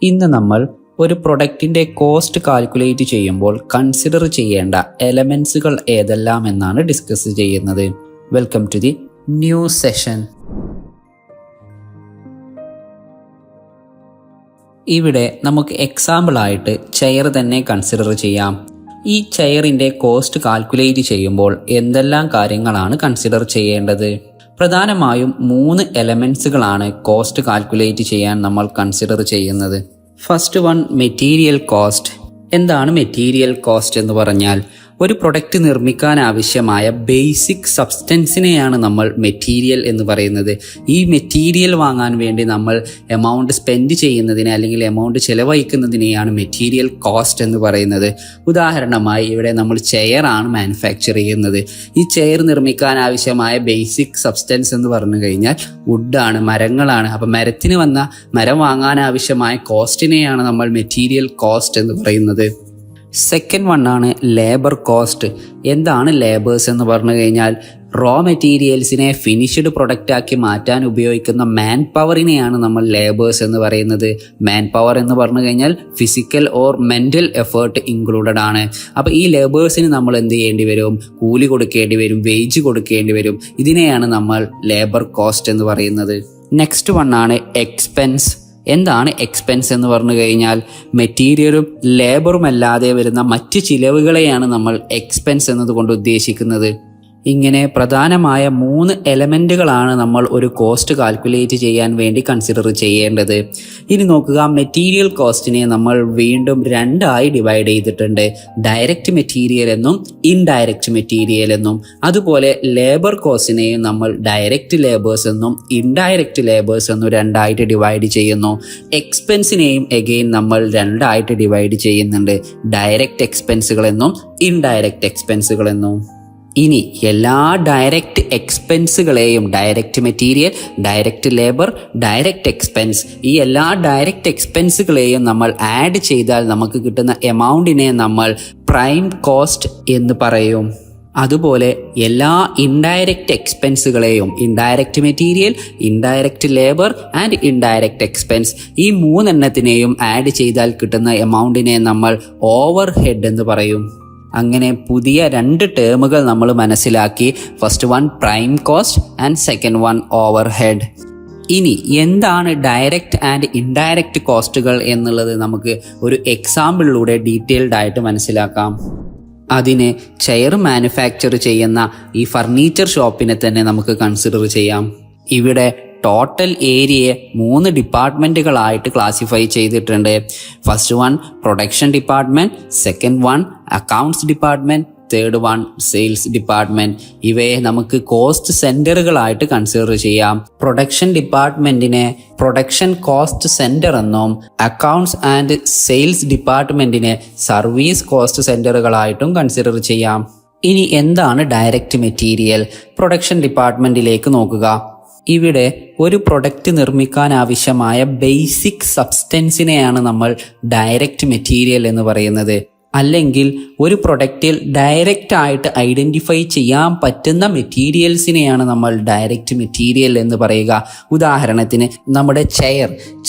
ഇന്ന് നമ്മൾ ഒരു പ്രൊഡക്റ്റിൻ്റെ കോസ്റ്റ് കാൽക്കുലേറ്റ് ചെയ്യുമ്പോൾ കൺസിഡർ ചെയ്യേണ്ട എലമെൻസുകൾ ഏതെല്ലാം എന്നാണ് ഡിസ്കസ് ചെയ്യുന്നത്. Welcome to the new session. ഇവിടെ നമുക്ക് എക്സാമ്പിളായിട്ട് ചെയർ തന്നെ കൺസിഡർ ചെയ്യാം. ഈ ചെയറിൻ്റെ കോസ്റ്റ് കാൽക്കുലേറ്റ് ചെയ്യുമ്പോൾ എന്തെല്ലാം കാര്യങ്ങളാണ് കൺസിഡർ ചെയ്യേണ്ടത്? പ്രധാനമായും 3 എലമെൻസുകളാണ് കോസ്റ്റ് കാൽക്കുലേറ്റ് ചെയ്യാൻ നമ്മൾ കൺസിഡർ ചെയ്യുന്നത്. First one, material cost. എന്താണ് മെറ്റീരിയൽ കോസ്റ്റ് എന്ന് പറഞ്ഞാൽ ഒരു പ്രൊഡക്റ്റ് നിർമ്മിക്കാൻ ആവശ്യമായ ബേസിക് സബ്സ്റ്റൻസിനെയാണ് നമ്മൾ മെറ്റീരിയൽ എന്ന് പറയുന്നത്. ഈ മെറ്റീരിയൽ വാങ്ങാൻ വേണ്ടി നമ്മൾ എമൗണ്ട് സ്പെൻഡ് ചെയ്യുന്നതിനെ അല്ലെങ്കിൽ എമൗണ്ട് ചിലവഴിക്കുന്നതിനെയാണ് മെറ്റീരിയൽ കോസ്റ്റ് എന്ന് പറയുന്നത്. ഉദാഹരണമായി ഇവിടെ നമ്മൾ ചെയറാണ് മാനുഫാക്ചർ ചെയ്യുന്നത്. ഈ ചെയർ നിർമ്മിക്കാൻ ആവശ്യമായ ബേസിക് സബ്സ്റ്റൻസ് എന്ന് പറഞ്ഞു കഴിഞ്ഞാൽ വുഡാണ്, മരങ്ങളാണ്. അപ്പം മരം വാങ്ങാൻ ആവശ്യമായ കോസ്റ്റിനെയാണ് നമ്മൾ മെറ്റീരിയൽ കോസ്റ്റ് എന്ന് പറയുന്നത്. സെക്കൻഡ് വൺ ആണ് ലേബർ കോസ്റ്റ്. എന്താണ് ലേബേഴ്സ് എന്ന് പറഞ്ഞു കഴിഞ്ഞാൽ റോ മെറ്റീരിയൽസിനെ ഫിനിഷ്ഡ് പ്രൊഡക്റ്റാക്കി മാറ്റാൻ ഉപയോഗിക്കുന്ന മാൻ പവറിനെയാണ് നമ്മൾ ലേബേഴ്സ് എന്ന് പറയുന്നത്. മാൻ പവർ എന്ന് പറഞ്ഞു കഴിഞ്ഞാൽ physical or mental effort included ആണ്. അപ്പോൾ ഈ ലേബേഴ്സിന് നമ്മൾ എന്ത് ചെയ്യേണ്ടി വരും? കൂലി കൊടുക്കേണ്ടി വരും, വേജ് കൊടുക്കേണ്ടി വരും. ഇതിനെയാണ് നമ്മൾ ലേബർ കോസ്റ്റ് എന്ന് പറയുന്നത്. നെക്സ്റ്റ് വൺ ആണ് എക്സ്പെൻസ്. എന്താണ് എക്സ്പെൻസ് എന്ന് പറഞ്ഞു കഴിഞ്ഞാൽ മെറ്റീരിയലും ലേബറും അല്ലാതെ വരുന്ന മറ്റ് ചിലവുകളെയാണ് നമ്മൾ എക്സ്പെൻസ് എന്നതുകൊണ്ട് ഉദ്ദേശിക്കുന്നത്. ഇങ്ങനെ പ്രധാനമായ 3 എലമെൻറ്റുകളാണ് നമ്മൾ ഒരു കോസ്റ്റ് കാൽക്കുലേറ്റ് ചെയ്യാൻ വേണ്ടി കൺസിഡർ ചെയ്യേണ്ടത്. ഇനി നോക്കുക, മെറ്റീരിയൽ കോസ്റ്റിനെ നമ്മൾ വീണ്ടും 2 ആയി ഡിവൈഡ് ചെയ്തിട്ടുണ്ട്. ഡയറക്റ്റ് മെറ്റീരിയൽ എന്നും ഇൻഡയറക്റ്റ് മെറ്റീരിയൽ എന്നും. അതുപോലെ ലേബർ കോസ്റ്റിനെയും നമ്മൾ ഡയറക്റ്റ് ലേബേഴ്സ് എന്നും ഇൻഡയറക്റ്റ് ലേബേഴ്സ് എന്നും 2 ആയിട്ട് ഡിവൈഡ് ചെയ്യുന്നു. എക്സ്പെൻസിനെയും എഗെയിൻ നമ്മൾ 2 ആയിട്ട് ഡിവൈഡ് ചെയ്യുന്നുണ്ട്. ഡയറക്റ്റ് എക്സ്പെൻസുകളെന്നും ഇൻഡയറക്റ്റ് എക്സ്പെൻസുകളെന്നും. ഇനി എല്ലാ ഡയറക്റ്റ് എക്സ്പെൻസുകളെയും direct material, direct labour, direct expense, ഈ എല്ലാ ഡയറക്റ്റ് എക്സ്പെൻസുകളെയും നമ്മൾ ആഡ് ചെയ്താൽ നമുക്ക് കിട്ടുന്ന എമൗണ്ടിനെ നമ്മൾ പ്രൈം കോസ്റ്റ് എന്ന് പറയും. അതുപോലെ എല്ലാ ഇൻഡയറക്റ്റ് എക്സ്പെൻസുകളെയും indirect material, indirect labour and indirect expense, ഈ 3 എണ്ണത്തിനെയും ആഡ് ചെയ്താൽ കിട്ടുന്ന എമൗണ്ടിനെ നമ്മൾ ഓവർ ഹെഡ് എന്ന് പറയും. അങ്ങനെ പുതിയ 2 ടേമുകൾ നമ്മൾ മനസ്സിലാക്കി. First one prime cost and second one over head. ഇനി എന്താണ് ഡയറക്റ്റ് ആൻഡ് ഇൻഡയറക്റ്റ് കോസ്റ്റുകൾ എന്നുള്ളത് നമുക്ക് ഒരു എക്സാമ്പിളിലൂടെ ഡീറ്റെയിൽഡ് ആയിട്ട് മനസ്സിലാക്കാം. അതിന് ചെയർ മാനുഫാക്ചർ ചെയ്യുന്ന ഈ ഫർണിച്ചർ ഷോപ്പിനെ തന്നെ നമുക്ക് കൺസിഡർ ചെയ്യാം. ഇവിടെ ടോട്ടൽ ഏരിയയെ 3 ഡിപ്പാർട്ട്മെൻറ്റുകളായിട്ട് ക്ലാസിഫൈ ചെയ്തിട്ടുണ്ട്. First one production department, second one accounts department, third one sales department. ഇവയെ നമുക്ക് കോസ്റ്റ് സെൻറ്ററുകളായിട്ട് കൺസിഡർ ചെയ്യാം. പ്രൊഡക്ഷൻ ഡിപ്പാർട്ട്മെൻറ്റിനെ പ്രൊഡക്ഷൻ കോസ്റ്റ് സെൻറ്റർ എന്നും അക്കൗണ്ട്സ് ആൻഡ് സെയിൽസ് ഡിപ്പാർട്ട്മെൻറ്റിനെ സർവീസ് കോസ്റ്റ് സെൻറ്ററുകളായിട്ടും കൺസിഡർ ചെയ്യാം. ഇനി എന്താണ് ഡയറക്റ്റ് മെറ്റീരിയൽ? പ്രൊഡക്ഷൻ ഡിപ്പാർട്ട്മെൻറ്റിലേക്ക് നോക്കുക. ഇവിടെ ഒരു പ്രൊഡക്റ്റ് നിർമ്മിക്കാൻ ആവശ്യമായ ബേസിക് സബ്സ്റ്റൻസിനെയാണ് നമ്മൾ ഡയറക്റ്റ് മെറ്റീരിയൽ എന്ന് പറയുന്നത്. അല്ലെങ്കിൽ ഒരു പ്രൊഡക്റ്റിൽ ഡയറക്റ്റ് ആയിട്ട് ഐഡൻറ്റിഫൈ ചെയ്യാൻ പറ്റുന്ന മെറ്റീരിയൽസിനെയാണ് നമ്മൾ ഡയറക്റ്റ് മെറ്റീരിയൽ എന്ന് പറയുക. ഉദാഹരണത്തിന് നമ്മുടെ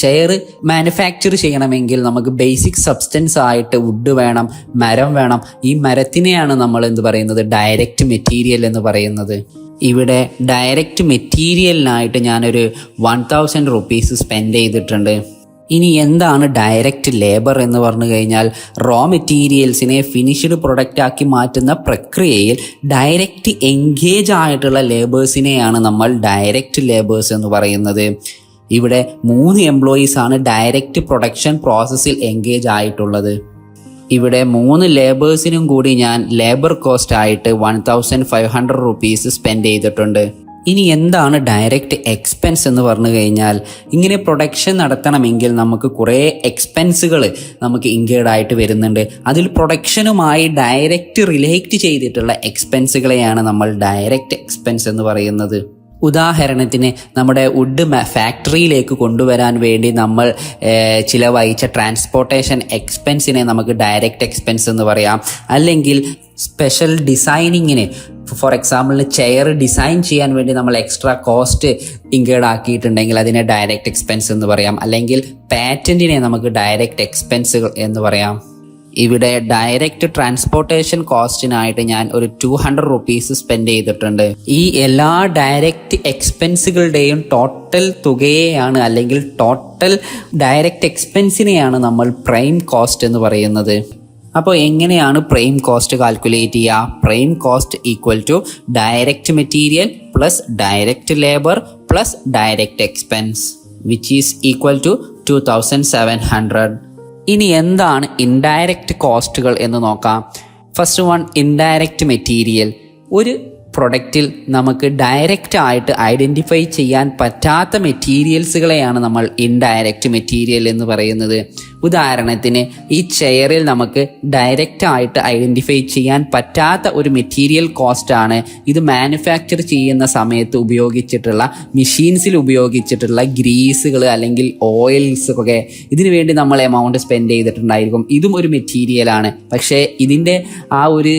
ചെയർ മാനുഫാക്ചർ ചെയ്യണമെങ്കിൽ നമുക്ക് ബേസിക് സബ്സ്റ്റൻസ് ആയിട്ട് വുഡ് വേണം, മരം വേണം. ഈ മരത്തിനെയാണ് നമ്മൾ എന്ത് പറയുന്നത്? ഡയറക്റ്റ് മെറ്റീരിയൽ എന്ന് പറയുന്നത്. ഇവിടെ ഡയറക്റ്റ് മെറ്റീരിയലിനായിട്ട് ഞാനൊരു 1000 റുപ്പീസ് സ്പെൻഡ് ചെയ്തിട്ടുണ്ട്. ഇനി എന്താണ് ഡയറക്റ്റ് ലേബർ എന്ന് പറഞ്ഞു കഴിഞ്ഞാൽ റോ മെറ്റീരിയൽസിനെ ഫിനിഷ്ഡ് പ്രൊഡക്റ്റാക്കി മാറ്റുന്ന പ്രക്രിയയിൽ ഡയറക്റ്റ് എൻഗേജ് ആയിട്ടുള്ള ലേബേഴ്സിനെയാണ് നമ്മൾ ഡയറക്റ്റ് ലേബേഴ്സ് എന്ന് പറയുന്നത്. ഇവിടെ 3 എംപ്ലോയീസ് ആണ് ഡയറക്റ്റ് പ്രൊഡക്ഷൻ പ്രോസസ്സിൽ എൻഗേജ് ആയിട്ടുള്ളത്. ഇവിടെ 3 ലേബേഴ്സിനും കൂടി ഞാൻ ലേബർ കോസ്റ്റ് ആയിട്ട് 1500 റുപ്പീസ് സ്പെൻഡ് ചെയ്തിട്ടുണ്ട്. ഇനി എന്താണ് ഡയറക്റ്റ് എക്സ്പെൻസ് എന്ന് പറഞ്ഞു കഴിഞ്ഞാൽ ഇങ്ങനെ പ്രൊഡക്ഷൻ നടത്തണമെങ്കിൽ നമുക്ക് കുറേ എക്സ്പെൻസുകൾ നമുക്ക് ഇൻകേർഡ് ആയിട്ട് വരുന്നുണ്ട്. അതിൽ പ്രൊഡക്ഷനുമായി ഡയറക്റ്റ് റിലേറ്റ് ചെയ്തിട്ടുള്ള എക്സ്പെൻസുകളെയാണ് നമ്മൾ ഡയറക്റ്റ് എക്സ്പെൻസ് എന്ന് പറയുന്നത്. ഉദാഹരണത്തിന് നമ്മുടെ വുഡ് ഫാക്ടറിയിലേക്ക് കൊണ്ടുവരാൻ വേണ്ടി നമ്മൾ ചിലവഴിച്ച ട്രാൻസ്പോർട്ടേഷൻ എക്സ്പെൻസിനെ നമുക്ക് ഡയറക്റ്റ് എക്സ്പെൻസ് എന്ന് പറയാം. അല്ലെങ്കിൽ സ്പെഷ്യൽ ഡിസൈനിങ്ങിന്, ഫോർ എക്സാമ്പിളിന് ചെയർ ഡിസൈൻ ചെയ്യാൻ വേണ്ടി നമ്മൾ എക്സ്ട്രാ കോസ്റ്റ് ഇൻകേർഡ് ആക്കിയിട്ടുണ്ടെങ്കിൽ അതിനെ ഡയറക്റ്റ് എക്സ്പെൻസ് എന്ന് പറയാം. അല്ലെങ്കിൽ പാറ്റന്റിനെ നമുക്ക് ഡയറക്റ്റ് എക്സ്പെൻസുകൾ എന്ന് പറയാം. ഇവിടെ ഡയറക്റ്റ് ട്രാൻസ്പോർട്ടേഷൻ കോസ്റ്റിനായിട്ട് ഞാൻ ഒരു 200 റുപ്പീസ് സ്പെൻഡ് ചെയ്തിട്ടുണ്ട്. ഈ എല്ലാ ഡയറക്റ്റ് എക്സ്പെൻസുകളുടെയും ടോട്ടൽ തുകയെയാണ്, അല്ലെങ്കിൽ ടോട്ടൽ ഡയറക്റ്റ് എക്സ്പെൻസിനെയാണ് നമ്മൾ പ്രൈം കോസ്റ്റ് എന്ന് പറയുന്നത്. അപ്പോൾ എങ്ങനെയാണ് പ്രൈം കോസ്റ്റ് കാൽക്കുലേറ്റ് ചെയ്യുക? Prime cost equal to direct material plus direct labour plus direct expense which is equal to 2700. ഇനി എന്താണ് ഇൻഡയറക്റ്റ് കോസ്റ്റുകൾ എന്ന് നോക്കാം. First one, indirect material. ഒരു പ്രൊഡക്റ്റിൽ നമുക്ക് ഡയറക്റ്റ് ആയിട്ട് ഐഡൻറ്റിഫൈ ചെയ്യാൻ പറ്റാത്ത മെറ്റീരിയൽസുകളെയാണ് നമ്മൾ ഇൻഡയറക്റ്റ് മെറ്റീരിയൽ എന്ന് പറയുന്നത്. ഉദാഹരണത്തിന് ഈ ചെയറിൽ നമുക്ക് ഡയറക്റ്റ് ആയിട്ട് ഐഡൻറ്റിഫൈ ചെയ്യാൻ പറ്റാത്ത ഒരു മെറ്റീരിയൽ കോസ്റ്റാണ് ഇത് മാനുഫാക്ചർ ചെയ്യുന്ന സമയത്ത് ഉപയോഗിച്ചിട്ടുള്ള മെഷീൻസിൽ ഉപയോഗിച്ചിട്ടുള്ള ഗ്രീസുകൾ അല്ലെങ്കിൽ ഓയിൽസ് ഒക്കെ. ഇതിനു വേണ്ടി നമ്മൾ എമൗണ്ട് സ്പെൻഡ് ചെയ്തിട്ടുണ്ടായിരിക്കും. ഇതും ഒരു മെറ്റീരിയലാണ്. പക്ഷേ ഇതിൻ്റെ ആ ഒരു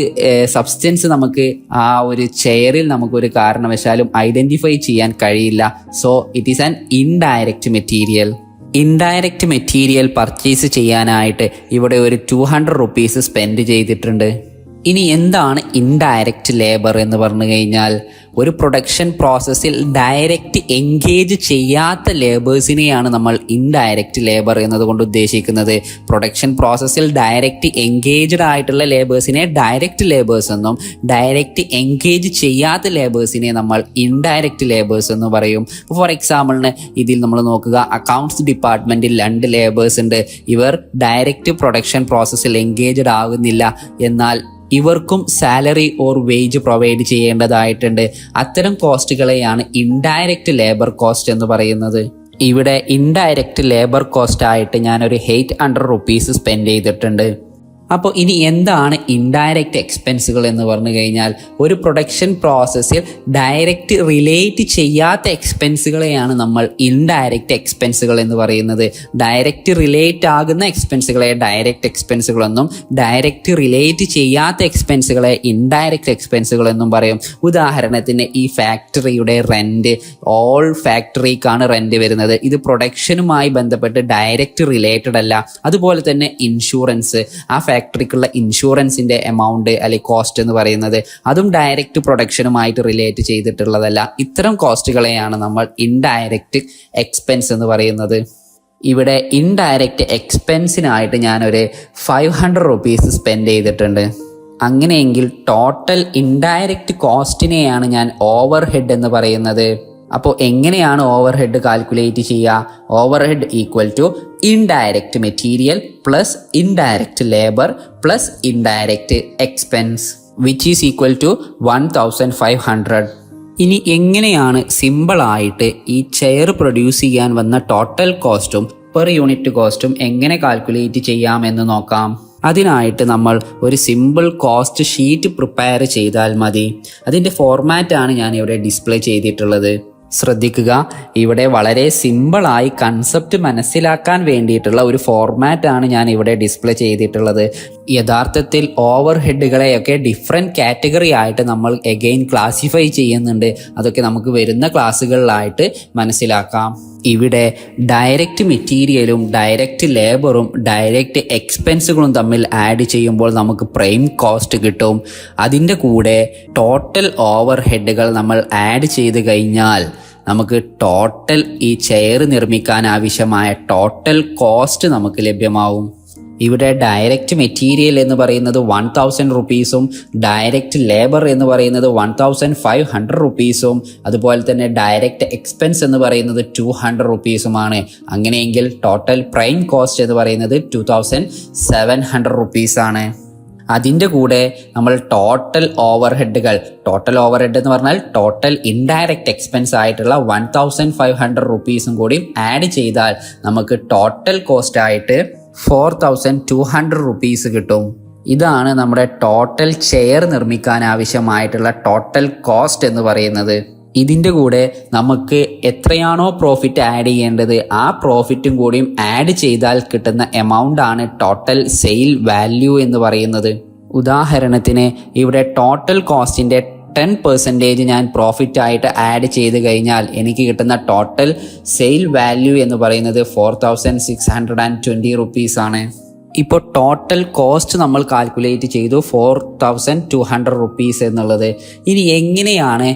സബ്സ്റ്റൻസ് നമുക്ക് ആ ഒരു ചെയറിൽ നമുക്കൊരു കാരണവശാലും ഐഡൻറ്റിഫൈ ചെയ്യാൻ കഴിയില്ല. So it is an indirect material. Indirect material purchase ചെയ്യാനായിട്ട് ഇവിടെ ഒരു 200 റുപ്പീസ് സ്പെൻഡ് ചെയ്തിട്ടുണ്ട്. ഇനി എന്താണ് ഇൻഡയറക്റ്റ് ലേബർ എന്ന് പറഞ്ഞു കഴിഞ്ഞാൽ, ഒരു പ്രൊഡക്ഷൻ പ്രോസസ്സിൽ ഡയറക്റ്റ് എൻഗേജ് ചെയ്യാത്ത ലേബേഴ്സിനെയാണ് നമ്മൾ ഇൻഡയറക്റ്റ് ലേബർ എന്നതുകൊണ്ട് ഉദ്ദേശിക്കുന്നത്. പ്രൊഡക്ഷൻ പ്രോസസ്സിൽ ഡയറക്റ്റ് എൻഗേജ്ഡ് ആയിട്ടുള്ള ലേബേഴ്സിനെ ഡയറക്റ്റ് ലേബേഴ്സ് എന്നും, ഡയറക്റ്റ് എൻഗേജ് ചെയ്യാത്ത ലേബേഴ്സിനെ നമ്മൾ ഇൻഡയറക്റ്റ് ലേബേഴ്സ് എന്ന് പറയും. ഫോർ എക്സാമ്പിളിന് ഇതിൽ നമ്മൾ നോക്കുക, അക്കൗണ്ട്സ് ഡിപ്പാർട്ട്മെൻറ്റിൽ 2 ലേബേഴ്സ് ഉണ്ട്. ഇവർ ഡയറക്റ്റ് പ്രൊഡക്ഷൻ പ്രോസസ്സിൽ എൻഗേജ്ഡ് ആകുന്നില്ല, എന്നാൽ ഇവർക്കും സാലറി ഓർ വേജ് പ്രൊവൈഡ് ചെയ്യേണ്ടതായിട്ടുണ്ട്. അത്തരം കോസ്റ്റുകളെയാണ് ഇൻഡയറക്റ്റ് ലേബർ കോസ്റ്റ് എന്ന് പറയുന്നത്. ഇവിടെ ഇൻഡയറക്റ്റ് ലേബർ കോസ്റ്റ് ആയിട്ട് ഞാനൊരു 800 റുപ്പീസ് സ്പെൻഡ് ചെയ്തിട്ടുണ്ട്. അപ്പോൾ ഇനി എന്താണ് ഇൻഡയറക്റ്റ് എക്സ്പെൻസുകൾ എന്ന് പറഞ്ഞു കഴിഞ്ഞാൽ, ഒരു പ്രൊഡക്ഷൻ പ്രോസസ്സിൽ ഡയറക്റ്റ് റിലേറ്റ് ചെയ്യാത്ത എക്സ്പെൻസുകളെയാണ് നമ്മൾ ഇൻഡയറക്റ്റ് എക്സ്പെൻസുകൾ എന്ന് പറയുന്നത്. ഡയറക്റ്റ് റിലേറ്റ് ആകുന്ന എക്സ്പെൻസുകളെ ഡയറക്റ്റ് എക്സ്പെൻസുകളെന്നും, ഡയറക്റ്റ് റിലേറ്റ് ചെയ്യാത്ത എക്സ്പെൻസുകളെ ഇൻഡയറക്റ്റ് എക്സ്പെൻസുകൾ എന്നും പറയും. ഉദാഹരണത്തിന് ഈ ഫാക്ടറിയുടെ റെൻറ്റ്, ഓൾ ഫാക്ടറിക്കാണ് റെൻറ്റ് വരുന്നത്. ഇത് പ്രൊഡക്ഷനുമായി ബന്ധപ്പെട്ട് ഡയറക്റ്റ് റിലേറ്റഡ് അല്ല. അതുപോലെ തന്നെ ഇൻഷുറൻസ്, ആ ഫാക്ടറിക്കുള്ള ഇൻഷുറൻസിൻ്റെ എമൗണ്ട് അല്ലെങ്കിൽ കോസ്റ്റ് എന്ന് പറയുന്നത് അതും ഡയറക്റ്റ് പ്രൊഡക്ഷനുമായിട്ട് റിലേറ്റ് ചെയ്തിട്ടുള്ളതല്ല. ഇത്തരം കോസ്റ്റുകളെയാണ് നമ്മൾ ഇൻഡയറക്റ്റ് എക്സ്പെൻസ് എന്ന് പറയുന്നത്. ഇവിടെ ഇൻഡയറക്റ്റ് എക്സ്പെൻസിനായിട്ട് ഞാനൊരു 500 റുപ്പീസ് സ്പെൻഡ് ചെയ്തിട്ടുണ്ട്. അങ്ങനെയെങ്കിൽ ടോട്ടൽ ഇൻഡയറക്റ്റ് കോസ്റ്റിനെയാണ് ഞാൻ ഓവർ ഹെഡ് എന്ന് പറയുന്നത്. അപ്പോൾ എങ്ങനെയാണ് ഓവർ ഹെഡ് കാൽക്കുലേറ്റ് ചെയ്യുക? Overhead equal to indirect material plus indirect labour plus indirect expense which is equal to 1500. ഇനി എങ്ങനെയാണ് സിമ്പിളായിട്ട് ഈ ചെയർ പ്രൊഡ്യൂസ് ചെയ്യാൻ വന്ന ടോട്ടൽ കോസ്റ്റും പെർ യൂണിറ്റ് കോസ്റ്റും എങ്ങനെ കാൽക്കുലേറ്റ് ചെയ്യാമെന്ന് നോക്കാം. അതിനായിട്ട് നമ്മൾ ഒരു സിമ്പിൾ കോസ്റ്റ് ഷീറ്റ് പ്രിപ്പയർ ചെയ്താൽ മതി. അതിൻ്റെ ഫോർമാറ്റാണ് ഞാൻ ഇവിടെ ഡിസ്പ്ലേ ചെയ്തിട്ടുള്ളത്. ശ്രദ്ധിക്കുക, ഇവിടെ വളരെ സിമ്പിളായി കൺസെപ്റ്റ് മനസ്സിലാക്കാൻ വേണ്ടിയിട്ടുള്ള ഒരു ഫോർമാറ്റാണ് ഞാൻ ഇവിടെ ഡിസ്പ്ലേ ചെയ്തിട്ടുള്ളത്. യഥാർത്ഥത്തിൽ ഓവർ ഹെഡുകളെയൊക്കെ ഡിഫറെൻറ്റ് കാറ്റഗറി ആയിട്ട് നമ്മൾ എഗെയിൻ ക്ലാസിഫൈ ചെയ്യുന്നുണ്ട്. അതൊക്കെ നമുക്ക് വരുന്ന ക്ലാസ്സുകളിലായിട്ട് മനസ്സിലാക്കാം. ഇവിടെ ഡയറക്റ്റ് മെറ്റീരിയലും ഡയറക്റ്റ് ലേബറും ഡയറക്റ്റ് എക്സ്പെൻസുകളും തമ്മിൽ ആഡ് ചെയ്യുമ്പോൾ നമുക്ക് പ്രൈം കോസ്റ്റ് കിട്ടും. അതിൻ്റെ കൂടെ ടോട്ടൽ ഓവർ ഹെഡുകൾ നമ്മൾ ആഡ് ചെയ്ത് കഴിഞ്ഞാൽ നമുക്ക് ടോട്ടൽ ഈ ചെയർ നിർമ്മിക്കാൻ ആവശ്യമായ ടോട്ടൽ കോസ്റ്റ് നമുക്ക് ലഭ്യമാവും. ഇവിടെ ഡയറക്റ്റ് മെറ്റീരിയൽ എന്ന് പറയുന്നത് 1000 റുപ്പീസും ഡയറക്റ്റ് ലേബർ എന്ന് പറയുന്നത് 1500 റുപ്പീസും അതുപോലെ തന്നെ ഡയറക്റ്റ് എക്സ്പെൻസ് എന്ന് പറയുന്നത് 200 റുപ്പീസുമാണ്. അങ്ങനെയെങ്കിൽ ടോട്ടൽ പ്രൈം കോസ്റ്റ് എന്ന് പറയുന്നത് 2700 റുപ്പീസാണ്. അതിൻ്റെ കൂടെ നമ്മൾ ടോട്ടൽ ഓവർ ഹെഡ് എന്ന് പറഞ്ഞാൽ ടോട്ടൽ ഇൻഡയറക്റ്റ് എക്സ്പെൻസ് ആയിട്ടുള്ള 1500 റുപ്പീസും കൂടി ആഡ് ചെയ്താൽ നമുക്ക് ടോട്ടൽ കോസ്റ്റ് ആയിട്ട് 4200 റുപ്പീസ് കിട്ടും. ഇതാണ് നമ്മുടെ ടോട്ടൽ ചെയർ നിർമ്മിക്കാൻ ആവശ്യമായിട്ടുള്ള ടോട്ടൽ കോസ്റ്റ് എന്ന് പറയുന്നത്. ഇതിൻ്റെ കൂടെ നമുക്ക് എത്രയാണോ പ്രോഫിറ്റ് ആഡ് ചെയ്യേണ്ടത് ആ പ്രോഫിറ്റും കൂടിയും ആഡ് ചെയ്താൽ കിട്ടുന്ന എമൗണ്ട് ആണ് ടോട്ടൽ സെയിൽ വാല്യൂ എന്ന് പറയുന്നത്. ഉദാഹരണത്തിന് ഇവിടെ ടോട്ടൽ കോസ്റ്റിൻ്റെ 10% ഞാൻ പ്രോഫിറ്റ് ആയിട്ട് ആഡ് ചെയ്ത് കഴിഞ്ഞാൽ എനിക്ക് കിട്ടുന്ന ടോട്ടൽ സെയിൽ വാല്യൂ എന്ന് പറയുന്നത് 4620 റുപ്പീസ് ആണ്. ഇപ്പോൾ ടോട്ടൽ കോസ്റ്റ് നമ്മൾ കാൽക്കുലേറ്റ് ചെയ്തു 4200 റുപ്പീസ് എന്നുള്ളത്. ഇനി എങ്ങനെയാണ്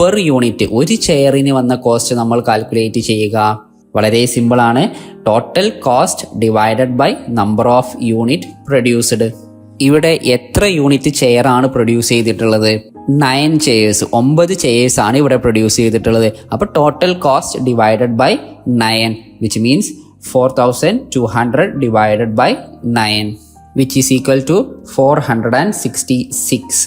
പെർ യൂണിറ്റ് ഒരു ചെയറിന് വന്ന കോസ്റ്റ് നമ്മൾ കാൽക്കുലേറ്റ് ചെയ്യുക? വളരെ സിമ്പിളാണ്. Total cost divided by number of unit produced. ഇവിടെ എത്ര യൂണിറ്റ് ചെയർ ആണ് പ്രൊഡ്യൂസ് ചെയ്തിട്ടുള്ളത്? 9 ചെയേഴ്സ്, 9 ചെയേഴ്സ് ആണ് ഇവിടെ പ്രൊഡ്യൂസ് ചെയ്തിട്ടുള്ളത്. അപ്പോൾ total cost divided by 9 which means 4200 divided by 9 which is equal to 466.